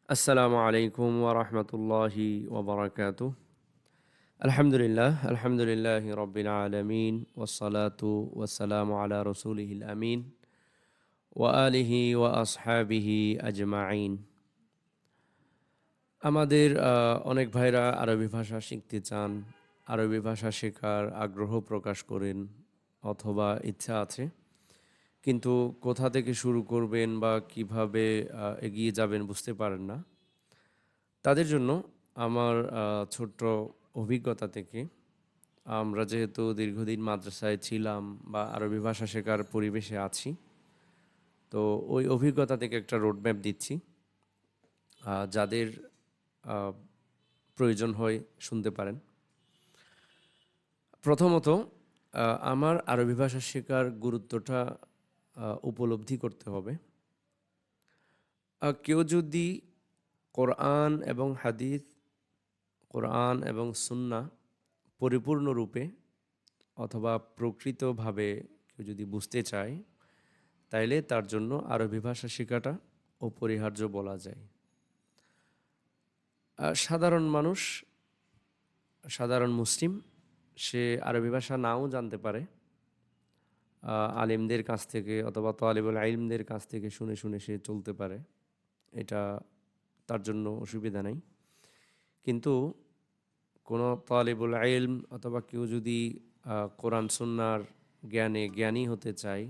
আসসালামু আলাইকুম ওয়া রাহমাতুল্লাহি ওয়া বারাকাতুহু। আলহামদুলিল্লাহি রাব্বিল আলামিন ওয়াসসালাতু ওয়াসসালামু আলা রাসূলিহিল আমিন ওয়া আলিহি ওয়া আসহাবিহি আজমাইন। আমাদের অনেক ভাইরা আরবি ভাষা শিখতে চান, আরবি ভাষা শেখার আগ্রহ প্রকাশ করেন অথবা ইচ্ছা আছে। কিন্তু কোথা থেকে শুরু করবেন বা কিভাবে এগিয়ে যাবেন বুঝতে পারেন না। তাদের জন্য আমার ছোট্ট অভিজ্ঞতা থেকে, আমরা যেহেতু দীর্ঘদিন মাদ্রাসায় ছিলাম বা আরবি ভাষা শেখার পরিবেশে আছি, তো ওই অভিজ্ঞতা থেকে একটা রোডম্যাপ দিচ্ছি। যাদের আহ, প্রয়োজন হয় শুনতে পারেন। প্রথমত, আমার আরবি ভাষা শেখার গুরুত্বটা উপলব্ধি করতে হবে। কেউ যদি কোরআন এবং হাদিস, কোরআন এবং সুন্নাহ পরিপূর্ণরূপে অথবা প্রকৃতভাবে কেউ যদি বুঝতে চায়, তাইলে তার জন্য আরবি ভাষা শেখাটা অপরিহার্য বলা যায়। সাধারণ মানুষ, সাধারণ মুসলিম, সে আরবি ভাষা নাও জানতে পারে। আলিমদের কাছ থেকে অথবা তালিবুল ইলমদের কাছ থেকে শুনে শুনে সে চলতে পারে, এটা তার জন্য অসুবিধা নেই। কিন্তু কোনো তালিবুল ইলম অথবা কেউ যদি কোরআন সুন্নাহর জ্ঞানী হতে চায়,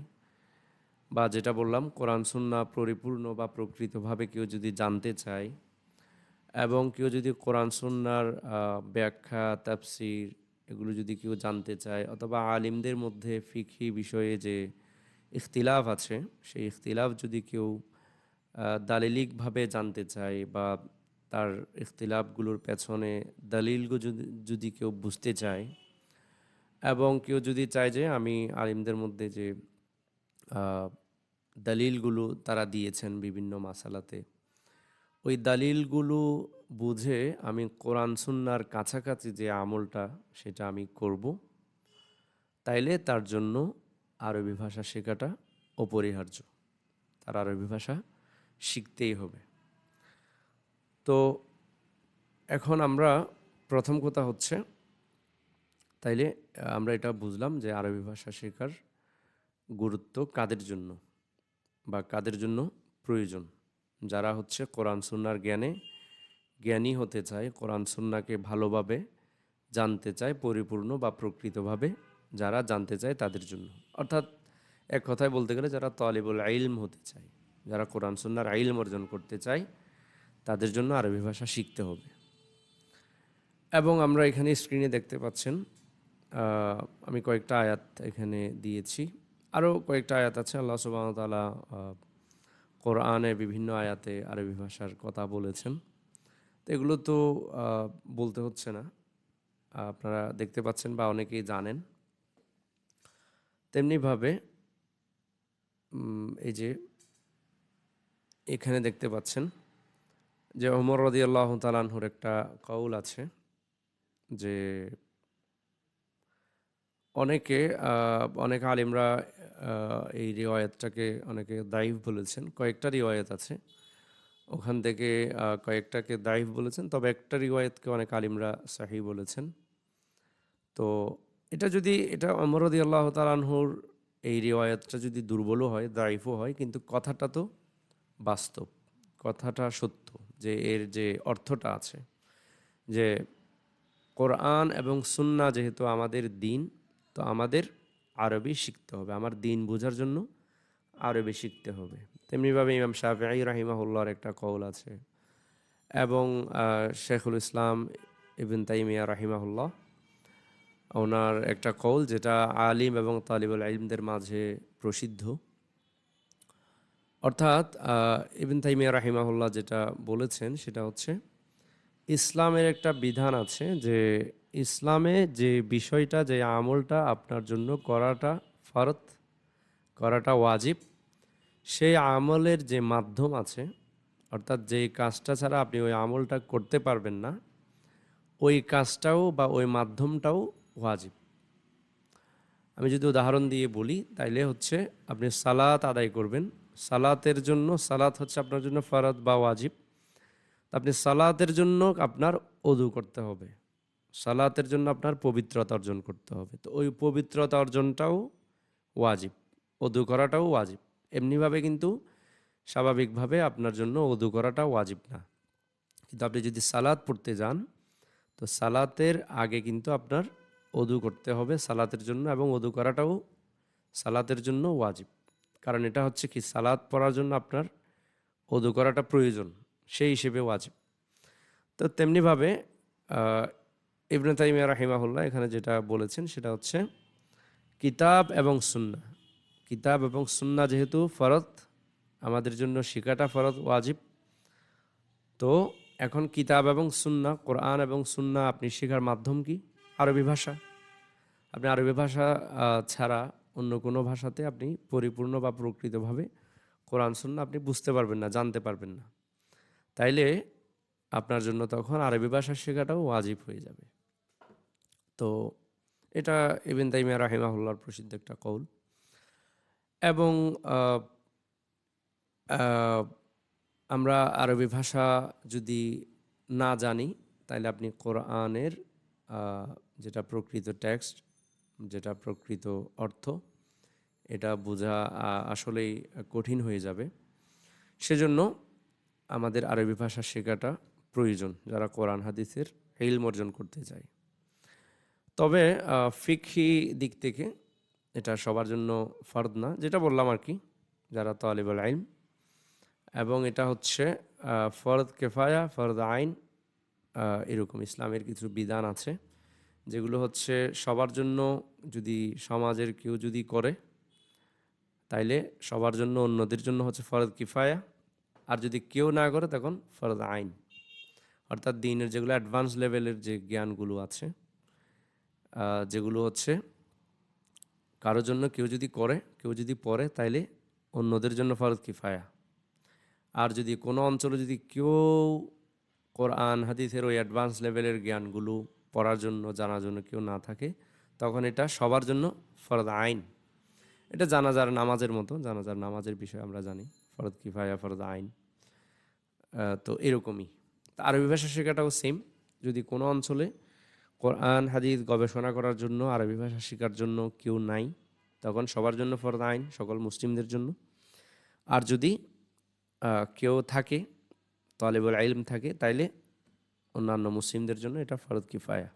বা যেটা বললাম কোরআন সুন্নাহ পরিপূর্ণ বা প্রকৃতভাবে কেউ যদি জানতে চায়, এবং কেউ যদি কোরআন সুন্নাহর ব্যাখ্যা তাফসির এগুলো যদি কেউ জানতে চায়, অথবা আলিমদের মধ্যে ফিকহি বিষয়ে যে ইখতিলাফ আছে, সেই ইখতিলাফ যদি কেউ দালিলিকভাবে জানতে চায়, বা তার ইখতিলাফগুলোর পেছনে দলিলগুলো যদি কেউ বুঝতে চায়, এবং কেউ যদি চায় যে আমি আলিমদের মধ্যে যে আহ, দলিলগুলো তারা দিয়েছেন বিভিন্ন মাসালাতে, ওই দালিলগুলো বুঝে আমি কোরআন সুন্নাহর কাছাকাছি যে আমলটা সেটা আমি করব, তাইলে তার জন্য আরবি ভাষা শেখাটা অপরিহার্য। তার আরবি ভাষা শিখতেই হবে। তো এখন আমরা প্রথম কথা হচ্ছে, তাইলে আমরা এটা বুঝলাম যে আরবি ভাষা শেখার গুরুত্ব কাদের জন্য বা কাদের জন্য প্রয়োজন। যারা হচ্ছে কোরআন সুন্নাহর জ্ঞানী হতে চায়, কোরআন সুন্নাহকে ভালোভাবে জানতে চায়, পরিপূর্ণ বা প্রকৃতভাবে যারা জানতে চায় তাদের জন্য। অর্থাৎ এক কথায় বলতে গেলে যারা তালিবুল ইলম হতে চায়, যারা কোরআন সুন্নাহর ইলম অর্জন করতে চায়, তাদের জন্য আরবি ভাষা শিখতে হবে। এবং আমরা এখানে স্ক্রিনে দেখতে পাচ্ছেন, আমি কয়েকটা আয়াত এখানে দিয়েছি। আরও কয়েকটা আয়াত আছে। আল্লাহ সুবহানাহু ওয়া তাআলা কোরআনে বিভিন্ন আয়াতে আরবি ভাষার কথা বলেছেন। তো এগুলো তো বলতে হচ্ছে না, আপনারা দেখতে পাচ্ছেন বা অনেকেই জানেন। তেমনিভাবে এই যে এখানে দেখতে পাচ্ছেন যে ওমর রাদিয়াল্লাহু তাআলা আনহুর একটা কওল আছে যে অনেক আলিমরা এই রিওয়ায়াতটাকে অনেকে দাইফ বলেছেন। কয়েকটা রিওয়ায়াত আছে, ওখান থেকে কয়েকটাকে দাইফ বলেছেন, তবে একটা রিওয়ায়াতকে অনেক আলিমরা সাহি বলেছেন। তো এটা ওমর রাদিয়াল্লাহু তাআলা আনহুর এই রিওয়ায়াতটা যদি দুর্বলও হয়, দাইফও হয়, কিন্তু কথাটা তো বাস্তব, কথাটা সত্য, যে এর যে অর্থটা আছে, যে কোরআন এবং সুন্নাহ যেহেতু আমাদের দিন, তো আমাদের আরবি শিখতে হবে। আমার দিন বোঝার জন্য আরবি শিখতে হবে। তেমনিভাবে ইমাম শাফিঈ রাহিমাহুল্লাহর একটা কওল আছে, এবং শেখুল ইসলাম ইবন তাইমিয়া রাহিমাহুল্লাহ ওনার একটা কওল, যেটা আলিম এবং তালিবুল ইলমদের মাঝে প্রসিদ্ধ। অর্থাৎ ইবন তাইমিয়া রাহিমাহুল্লাহ যেটা বলেছেন সেটা হচ্ছে, ইসলামের একটা বিধান আছে যে ইসলামে যে বিষয়টা, যে আমলটা আপনার জন্য করাটা ফরজ, করাটা ওয়াজিব, সেই আমলের যে মাধ্যম আছে, অর্থাৎ যেই কাজটা ছাড়া আপনি ওই আমলটা করতে পারবেন না, ওই কাজটাও বা ওই মাধ্যমটাও ওয়াজিব। আমি যদি উদাহরণ দিয়ে বলি, তাইলে হচ্ছে আপনি সালাত আদায় করবেন। সালাতের জন্য, সালাত হচ্ছে আপনার জন্য ফরজ বা ওয়াজিব। আপনি সালাতের জন্য আপনার ওযু করতে হবে, সালাতের জন্য আপনার পবিত্রতা অর্জন করতে হবে। তো ওই পবিত্রতা অর্জনটাও ওয়াজিব, ওযু করাটাও ওয়াজিব। এমনিভাবে কিন্তু স্বাভাবিকভাবে আপনার জন্য ওযু করাটা ওয়াজিব না। কিন্তু আপনি যদি সালাত পড়তে যান, তো সালাতের আগে কিন্তু আপনার ওযু করতে হবে সালাতের জন্য, এবং ওযু করাটাও সালাতের জন্য ওয়াজিব। কারণ এটা হচ্ছে কি, সালাত পড়ার জন্য আপনার ওযু করাটা প্রয়োজন, সেই হিসেবে ওয়াজিব। তো তেমনিভাবে ইবনে তাইমিয়া রাহিমাহুল্লাহ এখানে যেটা বলেছেন সেটা হচ্ছে কিতাব এবং সুন্নাহ। কিতাব এবং সুন্নাহ যেহেতু ফরজ, আমাদের জন্য শিখাটা ফরজ ওয়াজিব। তো এখন কিতাব এবং সুন্নাহ, কোরআন এবং সুন্নাহ আপনি শেখার মাধ্যম কি? আরবি ভাষা। আপনি আরবি ভাষা ছাড়া অন্য কোনো ভাষাতে আপনি পরিপূর্ণ বা প্রকৃতভাবে কোরআন সুন্নাহ আপনি বুঝতে পারবেন না, জানতে পারবেন না। তাইলে আপনার জন্য তখন আরবি ভাষা শেখাটাও ওয়াজিব হয়ে যাবে। তো এটা ইবনে তাইমিয়া রাহিমাহুল্লাহর প্রসিদ্ধ একটা কৌল। এবং আহ, আহ, আমরা আরবি ভাষা যদি না জানি, তাহলে আপনি কোরআনের আহ, যেটা প্রকৃত টেক্সট, যেটা প্রকৃত অর্থ, এটা বোঝা আসলেই কঠিন হয়ে যাবে। সেজন্য আমাদের আরবি ভাষা শেখাটা প্রয়োজন যারা কোরআন হাদিসের ইলম অর্জন করতে চায়। তবে ফিকহি দিক থেকে এটা সবার জন্য ফরজ না, যেটা বললাম আর কি, যারা তালিবুল ইলম। এবং এটা হচ্ছে ফরজ কেফায়া, ফরজ আইন, এরকম ইসলামের কিছু বিধান আছে যেগুলো হচ্ছে সবার জন্য। যদি সমাজের কেউ যদি করে, তাইলে সবার জন্য, অন্যদের জন্য হচ্ছে ফরজ কিফায়া। আর যদি কেউ না করে তখন ফরজ আইন, অর্থাৎ দ্বীনের যেগুলো অ্যাডভান্স লেভেলের যে জ্ঞানগুলো আছে, যেগুলো হচ্ছে কারোর জন্য কেউ যদি করে, কেউ যদি পড়ে, তাইলে অন্যদের জন্য ফরজ কিফায়া। আর যদি কোনো অঞ্চলে যদি কেউ কোরআন হাদিসের ওই অ্যাডভান্স লেভেলের জ্ঞানগুলো পড়ার জন্য, জানার জন্য কেউ না থাকে, তখন এটা সবার জন্য ফরজ আইন। এটা জানাজার নামাজের মতো, জানাজার নামাজের বিষয় আমরা জানি, ফরজ কিফায়া, ফরজ আইন। তো এরকমই আরবি ভাষা শেখাটাও সেম। যদি কোনো অঞ্চলে কোরআন হাদিস গবেষণা করার জন্য, আরবি ভাষা শেখার জন্য কেউ নাই, তখন সবার জন্য ফরজ আইন, সকল মুসলিমদের জন্য। আর যদি কেউ থাকে, তালেবুল ইলম থাকে, তাইলে অন্যান্য মুসলিমদের জন্য এটা ফরজ কিফায়া।